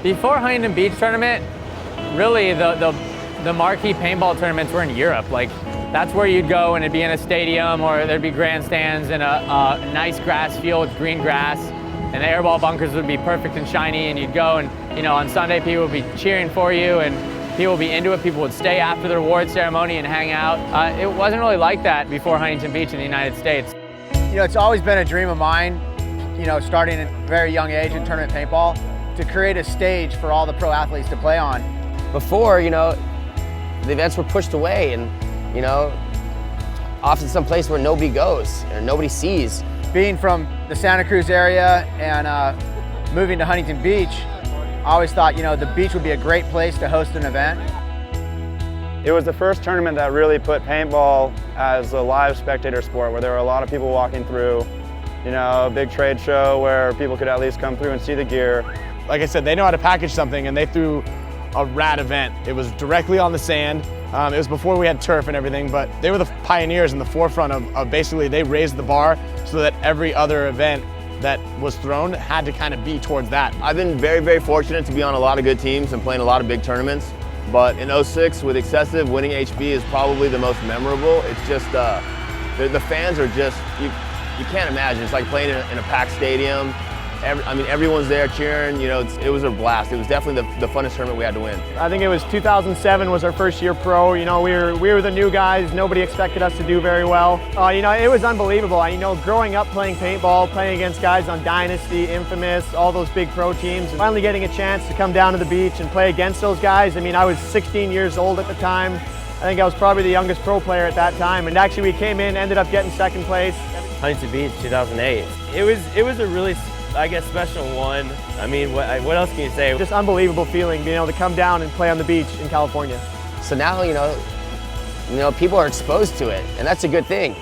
Before Huntington Beach tournament, really the marquee paintball tournaments were in Europe. Like, that's where you'd go and it'd be in a stadium, or there'd be grandstands and a nice grass field with green grass, and the airball bunkers would be perfect and shiny, and you'd go and, you know, on Sunday people would be cheering for you and people would be into it. People would stay after the reward ceremony and hang out. It wasn't really like that before Huntington Beach in the United States. You know, it's always been a dream of mine, you know, starting at a very young age in tournament paintball, to create a stage for all the pro athletes to play on. Before, you know, the events were pushed away and, you know, often some place where nobody goes or nobody sees. Being from the Santa Cruz area and moving to Huntington Beach, I always thought, you know, the beach would be a great place to host an event. It was the first tournament that really put paintball as a live spectator sport, where there were a lot of people walking through, you know, a big trade show where people could at least come through and see the gear. Like I said, they know how to package something, and they threw a rad event. It was directly on the sand. It was before we had turf and everything, but they were the pioneers in the forefront of basically, they raised the bar so that every other event that was thrown had to kind of be towards that. I've been very, very fortunate to be on a lot of good teams and playing a lot of big tournaments. But in 06, with excessive, winning HB is probably the most memorable. It's just, the fans are just, you can't imagine. It's like playing in a packed stadium. I mean, everyone's there cheering. You know, it was a blast. It was definitely the funnest tournament we had to win. I think it was 2007 was our first year pro. You know, we were the new guys. Nobody expected us to do very well. You know, it was unbelievable. You know, growing up playing paintball, playing against guys on Dynasty, Infamous, all those big pro teams, and finally getting a chance to come down to the beach and play against those guys. I mean, I was 16 years old at the time. I think I was probably the youngest pro player at that time. And actually, we came in, ended up getting second place. Huntington Beach, 2008. It was a really, I guess, special one. I mean, what else can you say? Just unbelievable feeling being able to come down and play on the beach in California. So now, you know, people are exposed to it, and that's a good thing.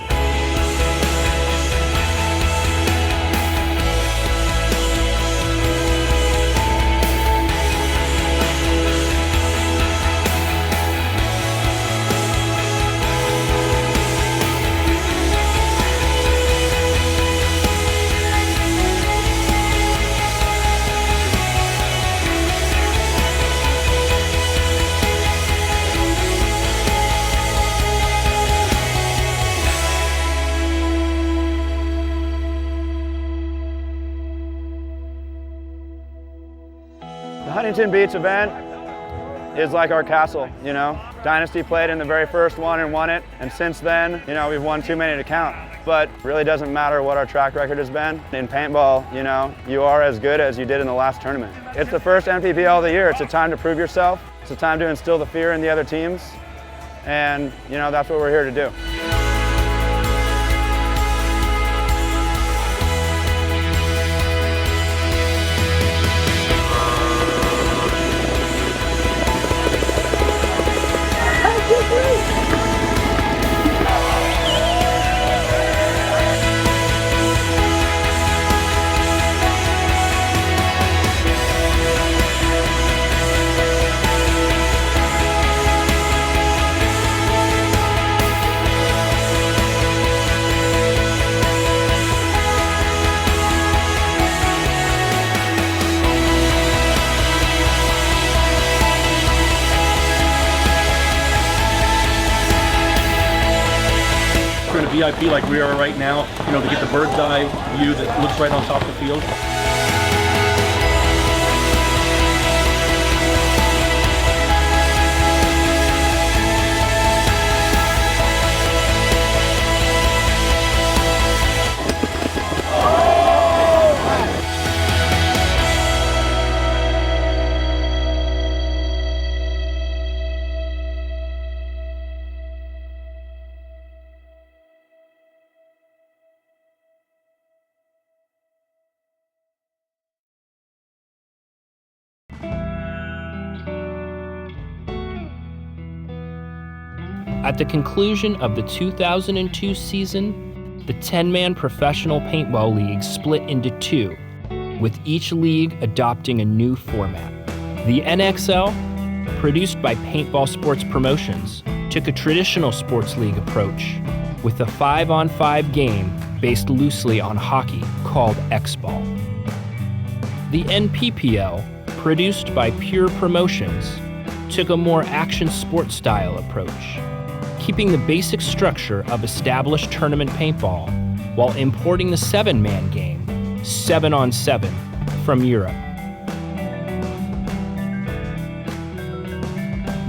The Huntington Beach event is like our castle, you know. Dynasty played in the very first one and won it, and since then, you know, we've won too many to count. But it really doesn't matter what our track record has been. In paintball, you know, you are as good as you did in the last tournament. It's the first NPPL of the year. It's a time to prove yourself. It's a time to instill the fear in the other teams, and, you know, that's what we're here to do. In a VIP like we are right now, you know, to get the bird's eye view that looks right on top of the field. At the conclusion of the 2002 season, the 10-man professional paintball league split into two, with each league adopting a new format. The NXL, produced by Paintball Sports Promotions, took a traditional sports league approach with a 5-on-5 game based loosely on hockey called X-Ball. The NPPL, produced by Pure Promotions, took a more action sports style approach, keeping the basic structure of established tournament paintball while importing the 7-man game, 7-on-7, from Europe.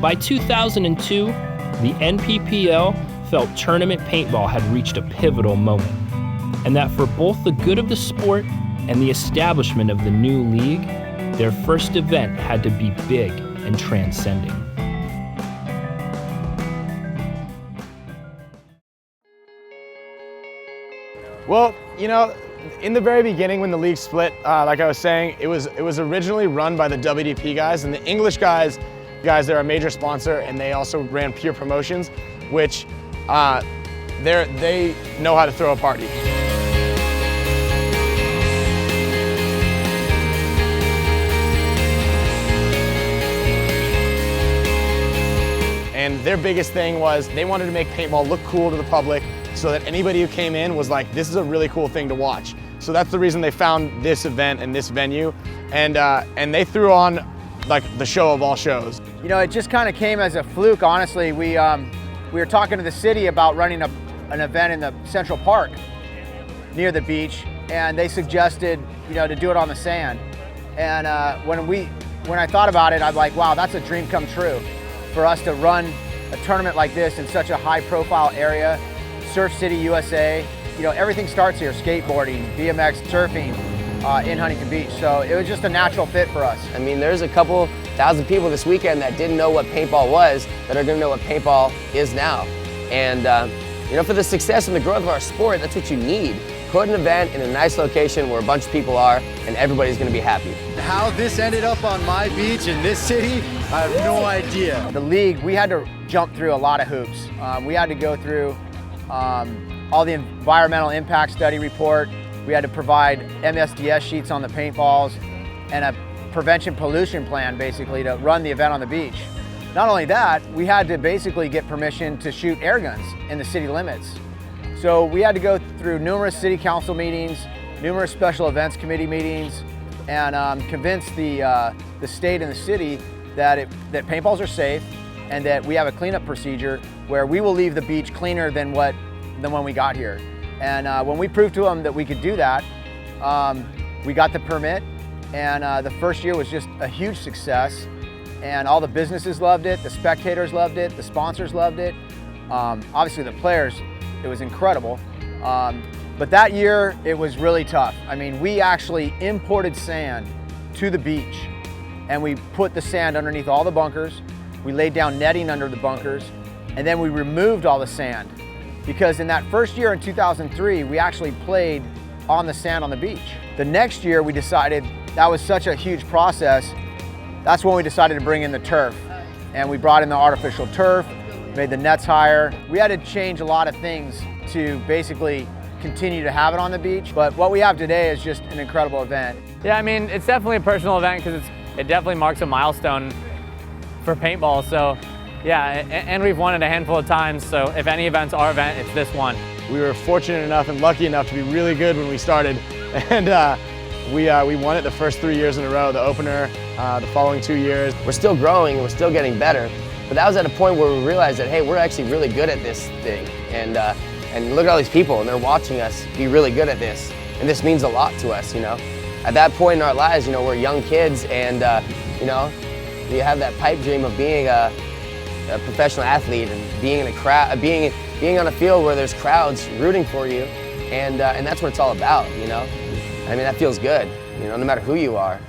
By 2002, the NPPL felt tournament paintball had reached a pivotal moment, and that for both the good of the sport and the establishment of the new league, their first event had to be big and transcending. Well, you know, in the very beginning when the league split, like I was saying, it was originally run by the WDP guys, and the English guys, they're a major sponsor, and they also ran Pure Promotions, which they know how to throw a party. And their biggest thing was they wanted to make paintball look cool to the public so that anybody who came in was like, this is a really cool thing to watch. So that's the reason they found this event and this venue, and they threw on like the show of all shows. You know, it just kind of came as a fluke, honestly. We were talking to the city about running an event in the Central Park near the beach, and they suggested, you know, to do it on the sand. And when I thought about it, I'm like, wow, that's a dream come true for us to run a tournament like this in such a high-profile area. Surf City, USA. You know, everything starts here: skateboarding, BMX, surfing in Huntington Beach. So it was just a natural fit for us. I mean, there's a couple thousand people this weekend that didn't know what paintball was that are going to know what paintball is now. And you know, for the success and the growth of our sport, that's what you need. Put an event in a nice location where a bunch of people are, and everybody's going to be happy. How this ended up on my beach in this city, I have no idea. The league, we had to jump through a lot of hoops. We had to go through all the environmental impact study report. We had to provide MSDS sheets on the paintballs and a prevention pollution plan, basically, to run the event on the beach. Not only that, we had to basically get permission to shoot air guns in the city limits. So we had to go through numerous city council meetings, numerous special events committee meetings, and convince the state and the city that paintballs are safe and that we have a cleanup procedure where we will leave the beach cleaner than when we got here. And when we proved to them that we could do that, we got the permit, and the first year was just a huge success. And all the businesses loved it, the spectators loved it, the sponsors loved it. Obviously the players, it was incredible. But that year, it was really tough. I mean, we actually imported sand to the beach, and we put the sand underneath all the bunkers. We laid down netting under the bunkers, and then we removed all the sand. Because in that first year in 2003, we actually played on the sand on the beach. The next year, we decided that was such a huge process. That's when we decided to bring in the turf. And we brought in the artificial turf, made the nets higher. We had to change a lot of things to basically continue to have it on the beach. But what we have today is just an incredible event. Yeah, I mean, it's definitely a personal event because it definitely marks a milestone for paintball. So yeah, and we've won it a handful of times. So if any event's our event, it's this one. We were fortunate enough and lucky enough to be really good when we started. And we won it the first 3 years in a row, the opener, the following 2 years. We're still growing and we're still getting better, but that was at a point where we realized that, hey, we're actually really good at this thing. And look at all these people, and they're watching us be really good at this. And this means a lot to us, you know. At that point in our lives, you know, we're young kids, and you know, you have that pipe dream of being a professional athlete and being in a crowd, being on a field where there's crowds rooting for you, and that's what it's all about, you know. I mean, that feels good, you know, no matter who you are.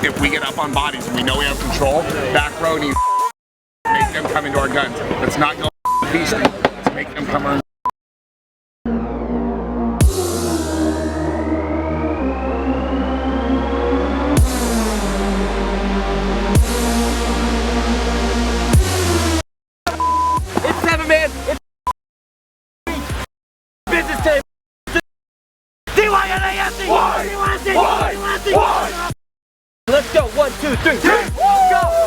If we get up on bodies and we know we have control, back row needs make them come into our guns. Let's not go beasting. Let's make them come around. Let's go. 1, 2, 3. Go!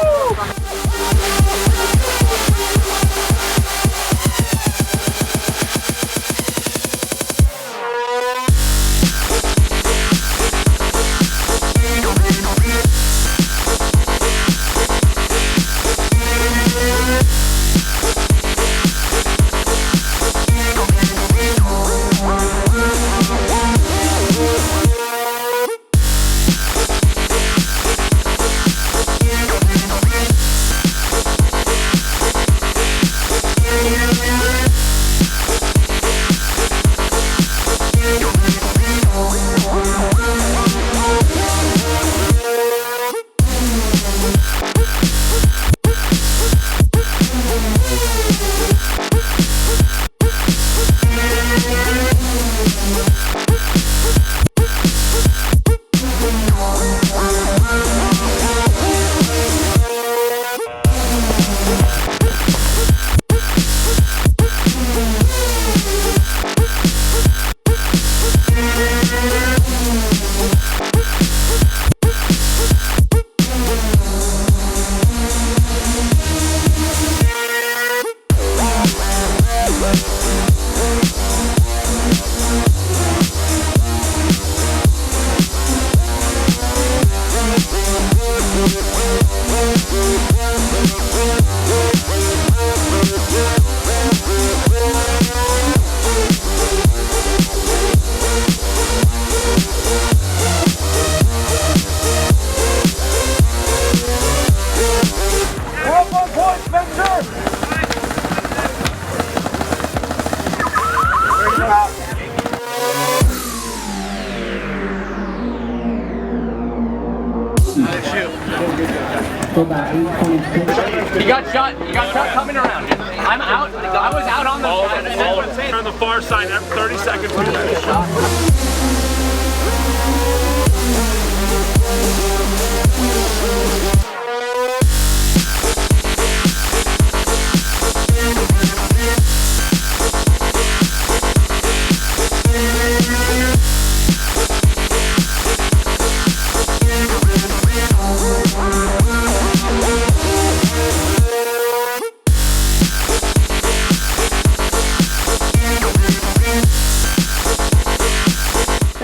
You got shot coming around. I'm out. I was out on the On the far side, 30 seconds.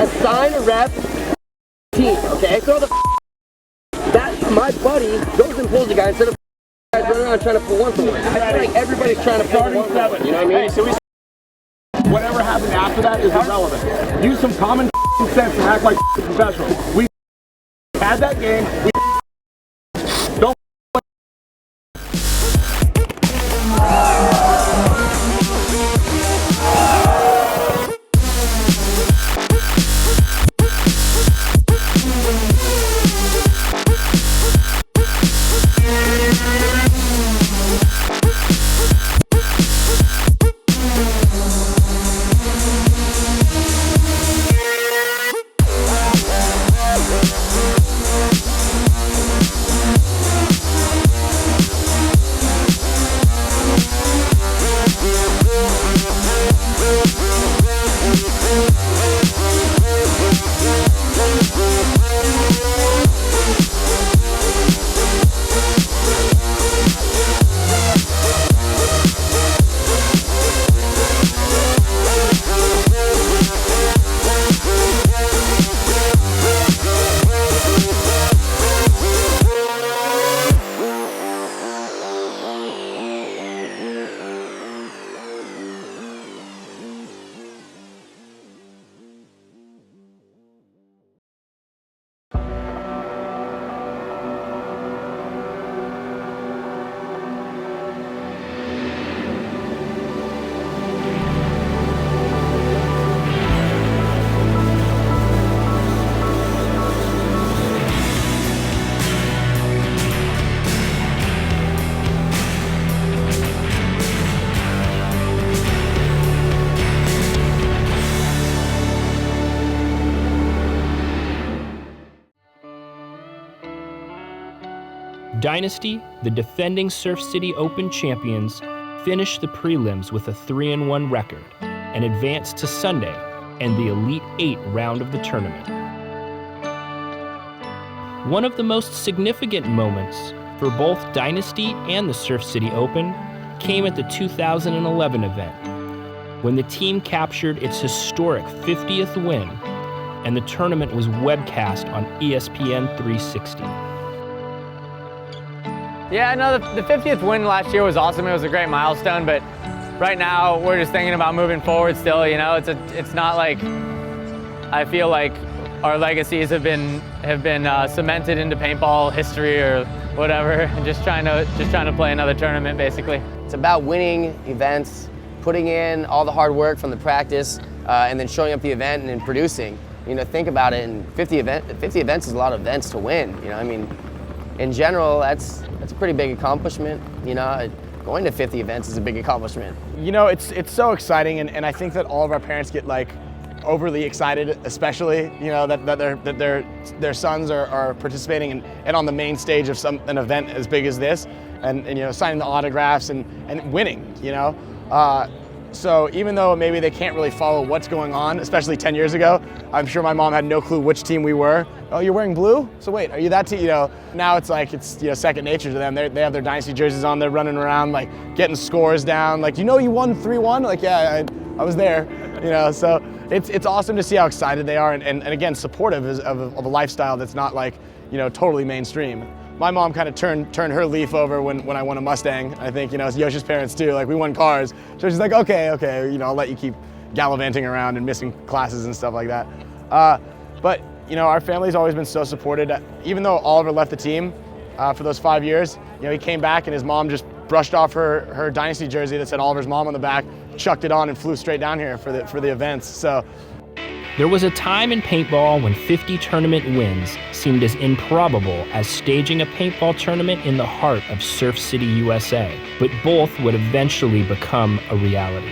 Assign a rep team, okay? Throw the that my buddy goes and pulls the guy instead of guys running around trying to pull one for one. I feel like everybody's trying to pull one for one. You know what I mean? Hey, so whatever happened after that is irrelevant. Use some common sense and act like professionals. We had that game. We don't. Dynasty, the defending Surf City Open champions, finished the prelims with a 3-1 record and advanced to Sunday and the Elite 8 round of the tournament. One of the most significant moments for both Dynasty and the Surf City Open came at the 2011 event, when the team captured its historic 50th win, and the tournament was webcast on ESPN 360. Yeah, no, the 50th win last year was awesome. It was a great milestone, but right now we're just thinking about moving forward still. You know, it's not like, I feel like our legacies have been cemented into paintball history or whatever. Just trying to play another tournament, basically. It's about winning events, putting in all the hard work from the practice, and then showing up the event and then producing. You know, think about it. And 50 events is a lot of events to win. You know, I mean, in general, that's a pretty big accomplishment. You know, going to 50 events is a big accomplishment. You know, it's so exciting, and I think that all of our parents get like overly excited, especially, you know, that their sons are participating and on the main stage of an event as big as this, and you know, signing the autographs and winning, you know. So even though maybe they can't really follow what's going on, especially 10 years ago, I'm sure my mom had no clue which team we were. Oh, you're wearing blue? So wait, are you that team? You know, now it's like, it's, you know, second nature to them. They have their Dynasty jerseys on, they're running around, like getting scores down. Like, you know, you won 3-1? Like, yeah, I was there, you know, so it's awesome to see how excited they are and again, supportive of a lifestyle that's not like, you know, totally mainstream. My mom kind of turned her leaf over when I won a Mustang. I think, you know, it's Yoshi's parents too, like we won cars. So she's like, okay, you know, I'll let you keep gallivanting around and missing classes and stuff like that. But, you know, our family's always been so supported. Even though Oliver left the team for those 5 years, you know, he came back and his mom just brushed off her Dynasty jersey that said Oliver's mom on the back, chucked it on and flew straight down here for the events. So there was a time in paintball when 50 tournament wins seemed as improbable as staging a paintball tournament in the heart of Surf City, USA, but both would eventually become a reality.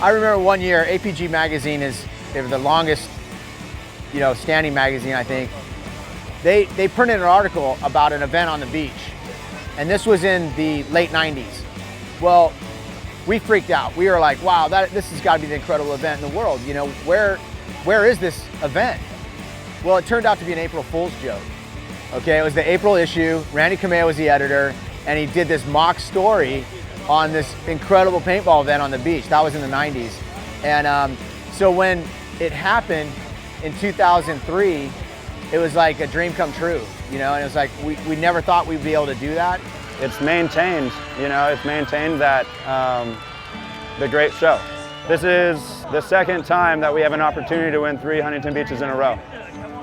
I remember one year, APG magazine they were the longest, you know, standing magazine, I think. They printed an article about an event on the beach, and this was in the late 90s. Well, we freaked out. We were like, wow, this has got to be the incredible event in the world. You know, where is this event? Well, it turned out to be an April Fool's joke. Okay, it was the April issue. Randy Kamea was the editor, and he did this mock story on this incredible paintball event on the beach. That was in the 90s. And so when it happened in 2003, it was like a dream come true, you know, and it was like, we never thought we'd be able to do that. It's maintained, you know, it's maintained that the great show. This is the second time that we have an opportunity to win 3 Huntington Beaches in a row,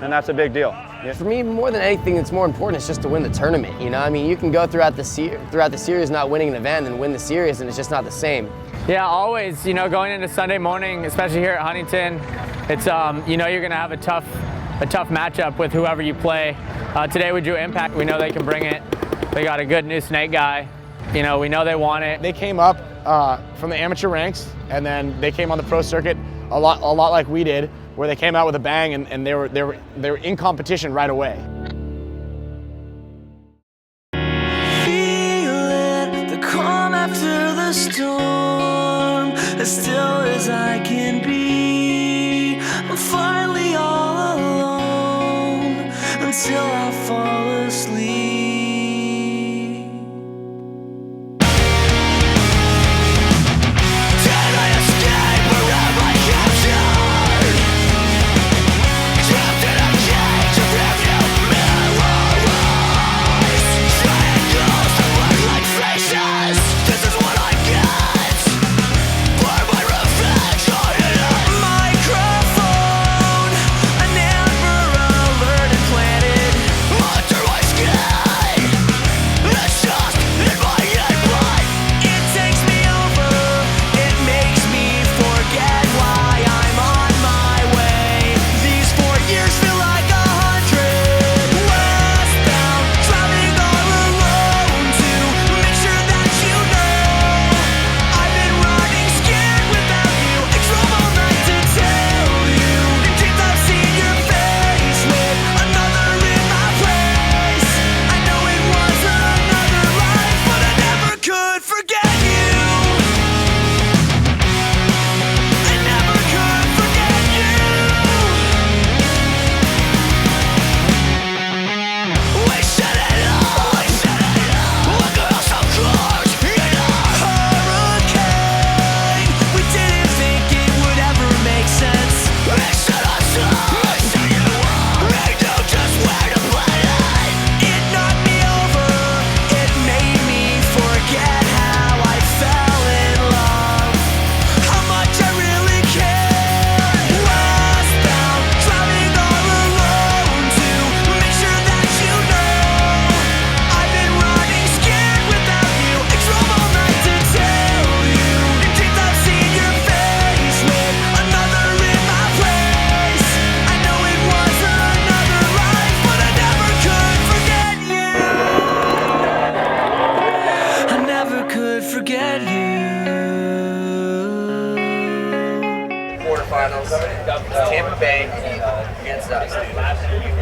and that's a big deal. Yeah. For me, more than anything that's more important is just to win the tournament, you know? I mean, you can go throughout the series not winning an event and win the series, and it's just not the same. Yeah, always, you know, going into Sunday morning, especially here at Huntington, it's, you know, you're gonna have a tough matchup with whoever you play. Today we drew Impact. We know they can bring it. They got a good new snake guy. You know, we know they want it. They came up from the amateur ranks, and then they came on the pro circuit a lot like we did, where they came out with a bang, and they were in competition right away. Feeling the calm after the storm, as still as I can be. I'm finally all alone until I fall asleep. This is what I get for my revenge. could forget you. Quarterfinals, Tampa Bay against us, dude.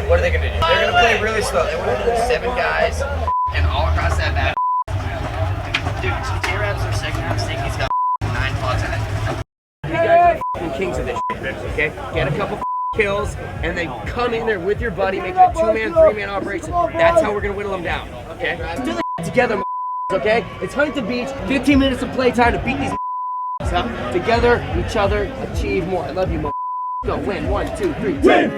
What are they gonna do? They're gonna play really slow. They want to put 7 guys and all across that back. Dude, J-Rab's our second round stake. He's got 9 pods in it. You guys are kings of this shit, okay? Get a couple kills and then come in there with your buddy, make it a 2-man, 3-man operation. That's how we're gonna whittle them down, okay? Do the together, okay? It's Huntington Beach, 15 minutes of playtime to beat these up. Together, each other, achieve more. I love you, go, win. 1, 2, 3, win!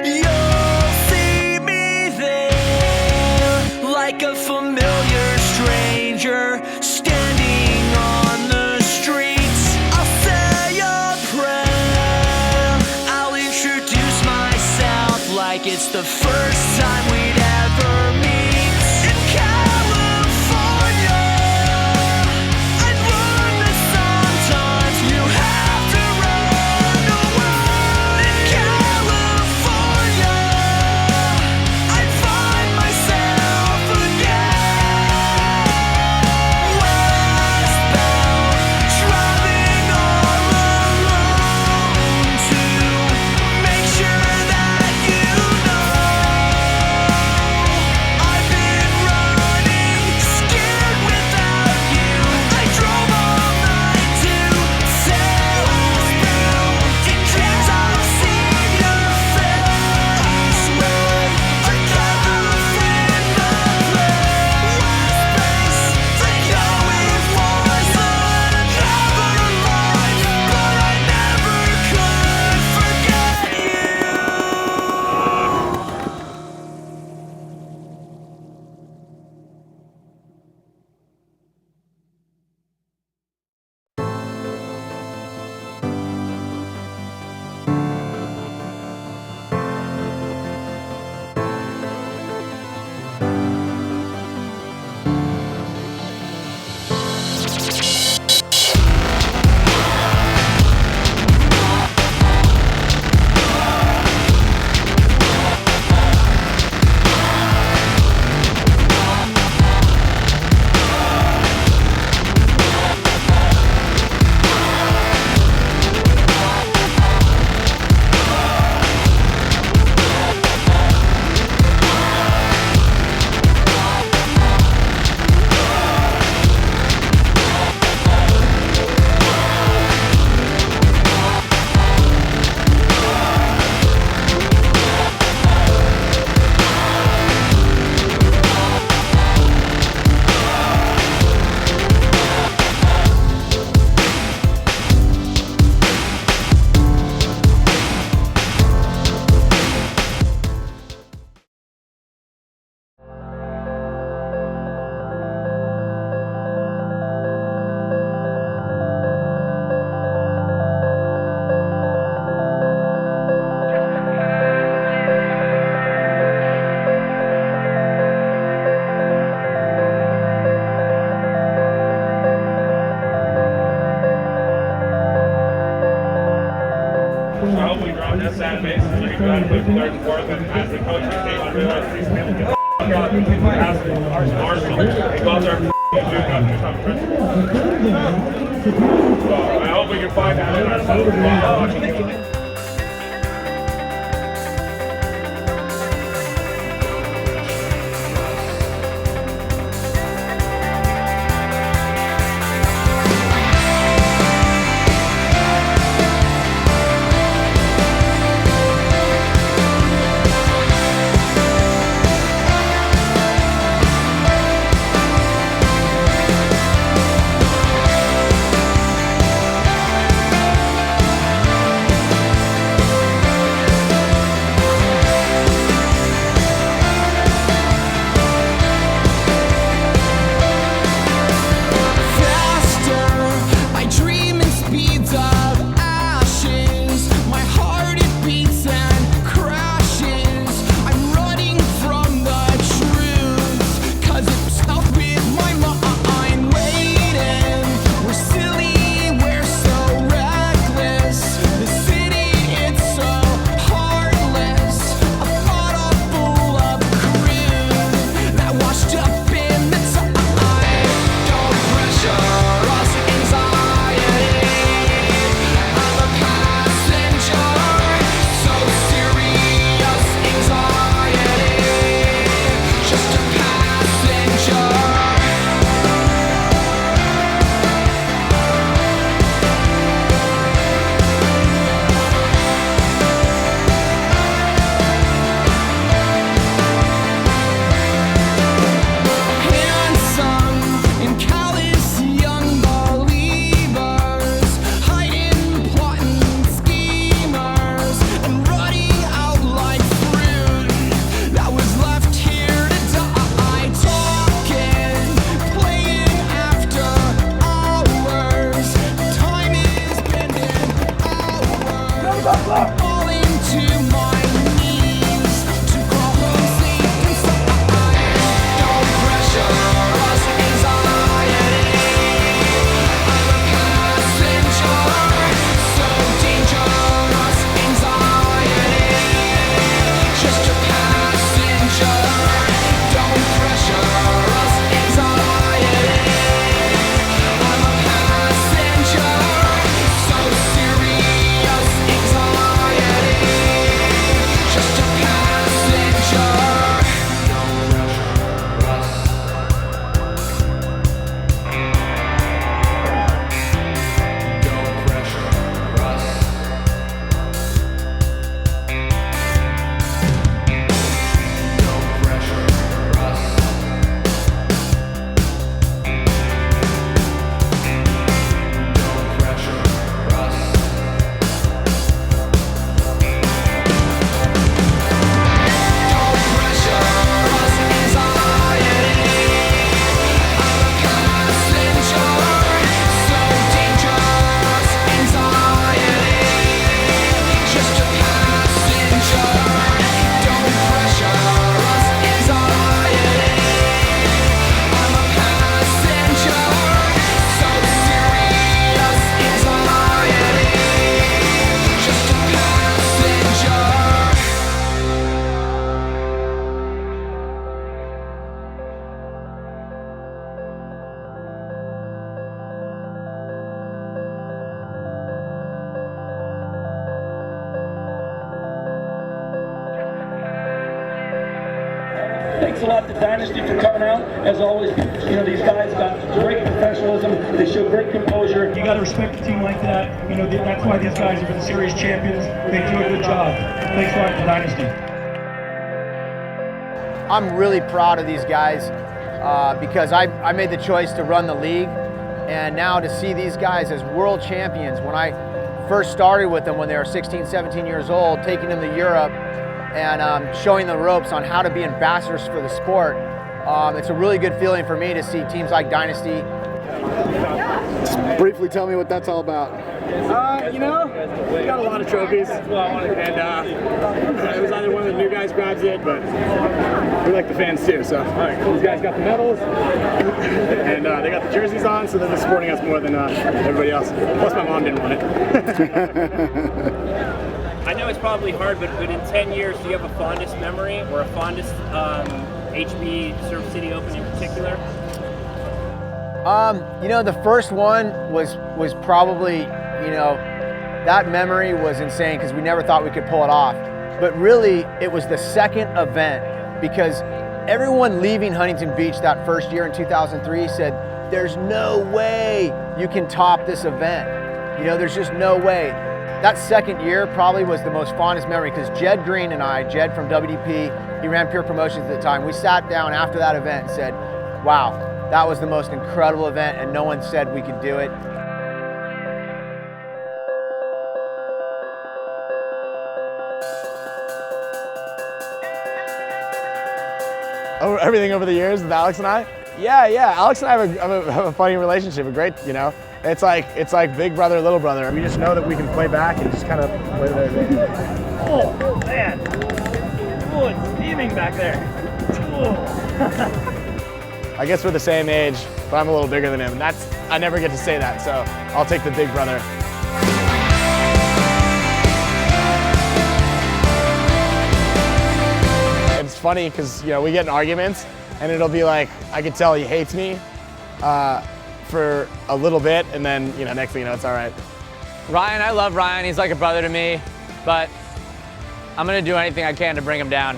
You'll see me there like a familiar stranger standing on the streets. I'll say a prayer. I'll introduce myself like it's the first time we'd ever meet. In California, I'd learn that sometimes you have to run away. In California, I'd find myself again. Westbound, driving all alone to make sure that you know I've been running, scared without you. I drove all night to Salisbury. In dreams I've seen your face with another friend of space. Like how it was another life, but I never could forget you. I hope we draw this sad base so we can go out and play for third and fourth. And as the coach of the team, I realize these men get the out and pass it to Arsenal and go out there and do something. So I hope we can find that in ourselves. Thanks a lot to Dynasty for coming out. As always, you know, these guys got great professionalism. They show great composure. You got to respect a team like that. You know, that's why these guys are the series champions. They do a good job. Thanks a lot to Dynasty. I'm really proud of these guys because I made the choice to run the league, and now to see these guys as world champions. When I first started with them when they were 16, 17 years old, taking them to Europe and showing the ropes on how to be ambassadors for the sport, it's a really good feeling for me to see teams like Dynasty. Just briefly tell me what that's all about. You know, we got a lot of trophies, and it was either one of the new guys grabs it, but we like the fans too. So these guys got the medals, and they got the jerseys on, so they're just supporting us more than everybody else. Plus, my mom didn't want it. I know it's probably hard, but in 10 years, do you have a fondest memory or a fondest HB Surf City Open in particular? You know, the first one was probably, you know, that memory was insane because we never thought we could pull it off. But really, it was the second event because everyone leaving Huntington Beach that first year in 2003 said, there's no way you can top this event. You know, there's just no way. That second year probably was the most fondest memory because Jed Green and I, Jed from WDP, he ran Pure Promotions at the time, we sat down after that event and said, wow, that was the most incredible event and no one said we could do it. Everything over the years with Alex and I? Yeah. Alex and I have a funny relationship, a great, you know. It's like big brother, little brother. We just know that we can play back and just kind of play their game. Oh, man. Oh, it's steaming back there. Oh. I guess we're the same age, but I'm a little bigger than him. I never get to say that, so I'll take the big brother. It's funny because, you know, we get in arguments and it'll be like, I could tell he hates me for a little bit, and then, you know, next thing you know, it's all right. Ryan, I love Ryan. He's like a brother to me, but I'm gonna do anything I can to bring him down.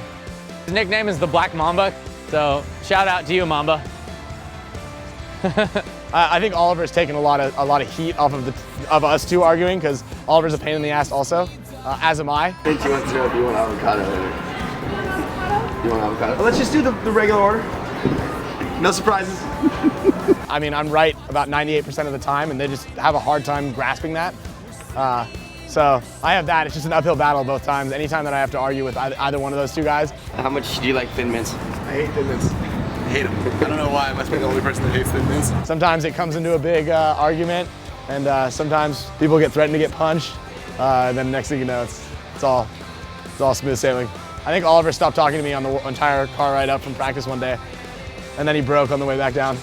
His nickname is the Black Mamba, so shout out to you, Mamba. I think Oliver's taken a lot of heat off of us two arguing because Oliver's a pain in the ass also, as am I. I think you want avocado later. You want avocado? Let's just do the regular order. No surprises. I mean, I'm right about 98% of the time, and they just have a hard time grasping that. So I have that. It's just an uphill battle both times. Anytime that I have to argue with either one of those two guys. How much do you like Thin Mints? I hate Thin Mints. I hate them. I don't know why. I must be the only person that hates Thin Mints. Sometimes it comes into a big argument, and sometimes people get threatened to get punched. And then next thing you know, it's all smooth sailing. I think Oliver stopped talking to me on the entire car ride up from practice one day, and then he broke on the way back down.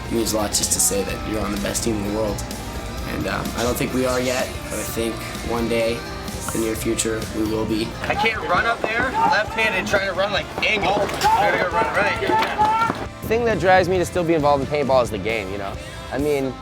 It means a lot just to say that you're on the best team in the world. And I don't think we are yet, but I think one day, in the near future, we will be. I can't run up there left-handed trying to run like angle. I gotta go run right. The thing that drives me to still be involved in paintball is the game, you know? I mean,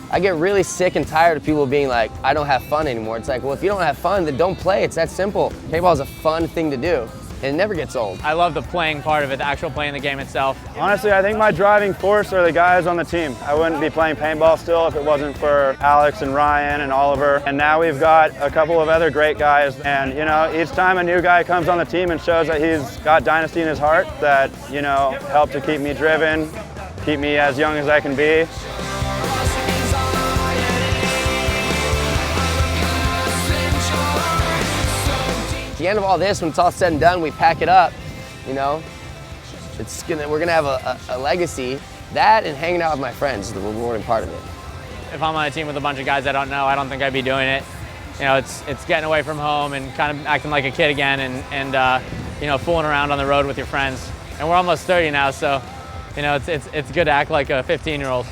I get really sick and tired of people being like, I don't have fun anymore. It's like, well, if you don't have fun, then don't play. It's that simple. Paintball is a fun thing to do. It never gets old. I love the playing part of it, the actual playing the game itself. Honestly, I think my driving force are the guys on the team. I wouldn't be playing paintball still if it wasn't for Alex and Ryan and Oliver. And now we've got a couple of other great guys. And, you know, each time a new guy comes on the team and shows that he's got Dynasty in his heart, that, you know, help to keep me driven, keep me as young as I can be. At the end of all this, when it's all said and done, we pack it up, you know. We're gonna have a legacy. That and hanging out with my friends is the rewarding part of it. If I'm on a team with a bunch of guys I don't know, I don't think I'd be doing it. You know, it's getting away from home and kind of acting like a kid again and you know, fooling around on the road with your friends. And we're almost 30 now, so, you know, it's good to act like a 15-year-old.